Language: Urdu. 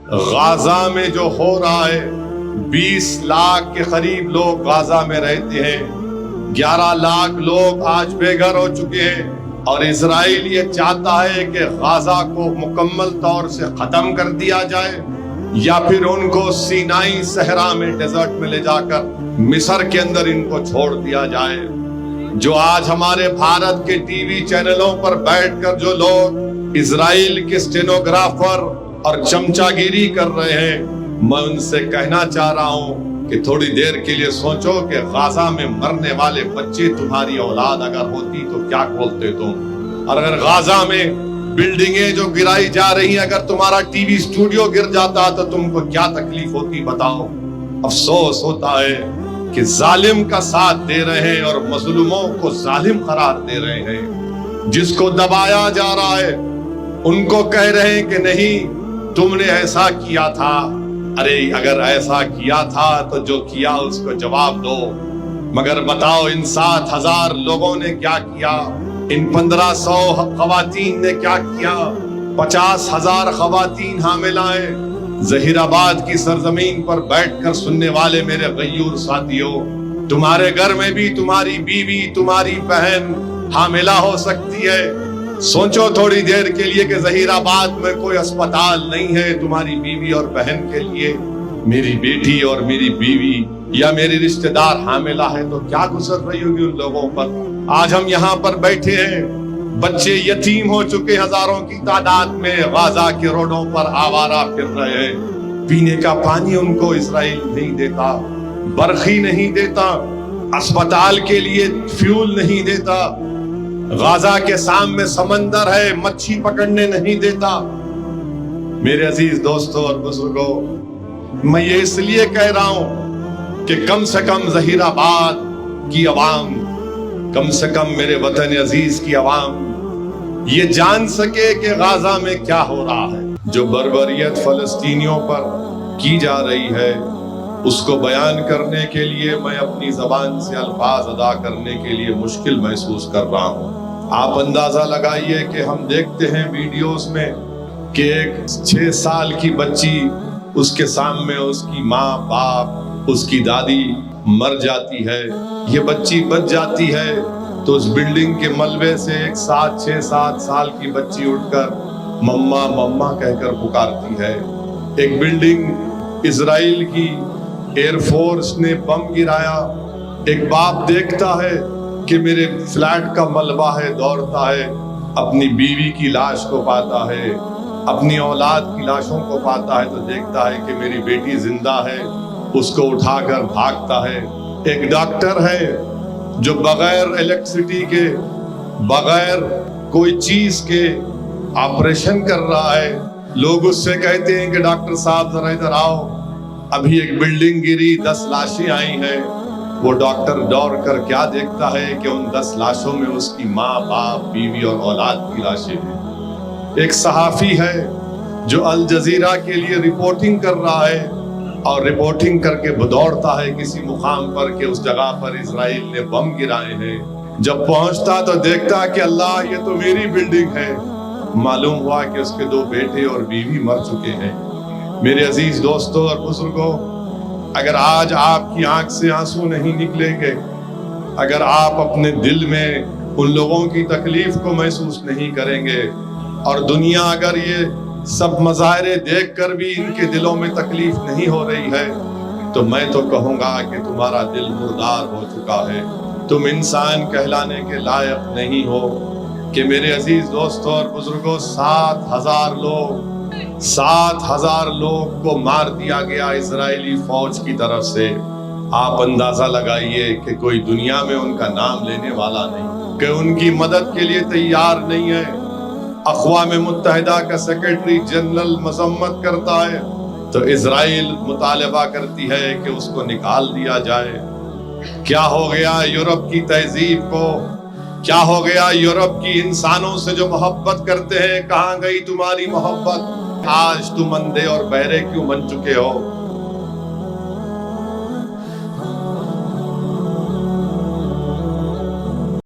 غازہ میں جو ہو رہا ہے، 20 لاکھ کے قریب لوگ غازہ میں رہتے ہیں، 11 لاکھ لوگ آج بے گھر ہو چکے ہیں، اور اسرائیل یہ چاہتا ہے کہ غازہ کو مکمل طور سے ختم کر دیا جائے، یا پھر ان کو سینائی صحرا میں ڈیزرٹ میں لے جا کر مصر کے اندر ان کو چھوڑ دیا جائے۔ جو آج ہمارے بھارت کے ٹی وی چینلوں پر بیٹھ کر جو لوگ اسرائیل کے اسٹینوگرافر اور چمچا گیری کر رہے ہیں، میں ان سے کہنا چاہ رہا ہوں کہ تھوڑی دیر کے لیے سوچو کہ غازہ میں مرنے والے بچے تمہاری اولاد اگر ہوتی تو کیا بولتے تم؟ اور اگر غازہ میں بلڈنگیں جو گرائی جا رہی ہیں، اگر تمہارا ٹی وی اسٹوڈیو گر جاتا تو تم کو کیا تکلیف ہوتی بتاؤ؟ افسوس ہوتا ہے کہ ظالم کا ساتھ دے رہے ہیں اور مظلوموں کو ظالم قرار دے رہے ہیں۔ جس کو دبایا جا رہا ہے ان کو کہہ رہے ہیں کہ نہیں تم نے ایسا کیا تھا۔ ارے اگر ایسا کیا تھا تو جو کیا اس کو جواب دو۔ مگر بتاؤ ان 7,000 لوگوں نے کیا کیا؟ ان 1,500 خواتین نے کیا کیا؟ 50,000 خواتین حاملہ ہیں۔ ظہیر آباد کی سرزمین پر بیٹھ کر سننے والے میرے غیور ساتھیوں، تمہارے گھر میں بھی تمہاری بیوی، تمہاری بہن حاملہ ہو سکتی ہے۔ سوچو تھوڑی دیر کے لیے کہ ظہیر آباد میں کوئی اسپتال نہیں ہے تمہاری بیوی اور بہن کے لیے، میری بیٹی اور میری بیوی یا میری رشتہ دار حاملہ ہے تو کیا گزر رہی ہوگی ان لوگوں پر؟ آج ہم یہاں پر بیٹھے ہیں، بچے یتیم ہو چکے ہزاروں کی تعداد میں، غازہ کے روڈوں پر آوارہ پھر رہے ہیں۔ پینے کا پانی ان کو اسرائیل نہیں دیتا، برقی نہیں دیتا، اسپتال کے لیے فیول نہیں دیتا، غازہ کے سامنے سمندر ہے مچھی پکڑنے نہیں دیتا۔ میرے عزیز دوستوں اور بزرگوں، میں یہ اس لیے کہہ رہا ہوں کہ کم سے کم ظہیر آباد کی عوام، کم سے کم میرے وطن عزیز کی عوام یہ جان سکے کہ غازہ میں کیا ہو رہا ہے۔ جو بربریت فلسطینیوں پر کی جا رہی ہے اس کو بیان کرنے کے لیے میں اپنی زبان سے الفاظ ادا کرنے کے لیے مشکل محسوس کر رہا ہوں۔ آپ اندازہ لگائیے کہ ہم دیکھتے ہیں ویڈیوز میں کہ ایک 6 سال کی بچی، اس کے سامنے اس کی ماں، باپ، اس کی دادی مر جاتی ہے، یہ بچی بچ جاتی ہے تو اس بلڈنگ کے ملبے سے ایک 6 7 سال کی بچی اٹھ کر مما مما کہہ کر پکارتی ہے۔ ایک بلڈنگ اسرائیل کی ایئر فورس نے بم گرایا، ایک باپ دیکھتا ہے کہ میرے فلیٹ کا ملبہ ہے، دوڑتا ہے، اپنی بیوی کی لاش کو پاتا ہے، اپنی اولاد کی لاشوں کو پاتا ہے تو دیکھتا ہے کہ میری بیٹی زندہ ہے، اس کو اٹھا کر بھاگتا ہے۔ ایک ڈاکٹر ہے جو بغیر الیکٹریسٹی کے، بغیر کوئی چیز کے آپریشن کر رہا ہے، لوگ اس سے کہتے ہیں کہ ڈاکٹر صاحب ذرا ادھر آؤ، ابھی ایک بلڈنگ گری، 10 لاشیں آئی ہیں۔ وہ ڈاکٹر دوڑ کر کیا دیکھتا ہے کہ ان 10 لاشوں میں اس کی ماں، باپ، بیوی اور اولاد کی لاشیں ہیں۔ ایک صحافی ہے جو الجزیرہ کے لیے رپورٹنگ کر رہا ہے اور رپورٹنگ کر کے دوڑتا ہے کسی مقام پر کہ اس جگہ پر اسرائیل نے بم گرائے ہیں۔ جب پہنچتا تو دیکھتا کہ اللہ یہ تو میری بلڈنگ ہے، معلوم ہوا کہ اس کے 2 بیٹے اور بیوی مر چکے ہیں۔ میرے عزیز دوستوں اور بزرگوں، اگر آج آپ کی آنکھ سے آنسو نہیں نکلیں گے، اگر آپ اپنے دل میں ان لوگوں کی تکلیف کو محسوس نہیں کریں گے، اور دنیا اگر یہ سب مظاہرے دیکھ کر بھی ان کے دلوں میں تکلیف نہیں ہو رہی ہے، تو میں تو کہوں گا کہ تمہارا دل مردار ہو چکا ہے، تم انسان کہلانے کے لائق نہیں ہو۔ کہ میرے عزیز دوستوں اور بزرگوں، 7,000 لوگ کو مار دیا گیا اسرائیلی فوج کی طرف سے۔ آپ اندازہ لگائیے کہ کوئی دنیا میں ان کا نام لینے والا نہیں، کہ ان کی مدد کے لیے تیار نہیں ہے۔ اقوام متحدہ کا سیکرٹری جنرل مذمت کرتا ہے تو اسرائیل مطالبہ کرتی ہے کہ اس کو نکال دیا جائے۔ کیا ہو گیا یورپ کی تہذیب کو؟ کیا ہو گیا یورپ کی انسانوں سے جو محبت کرتے ہیں؟ کہاں گئی تمہاری محبت؟ آج تم اندھے اور بہرے کیوں بن چکے ہو؟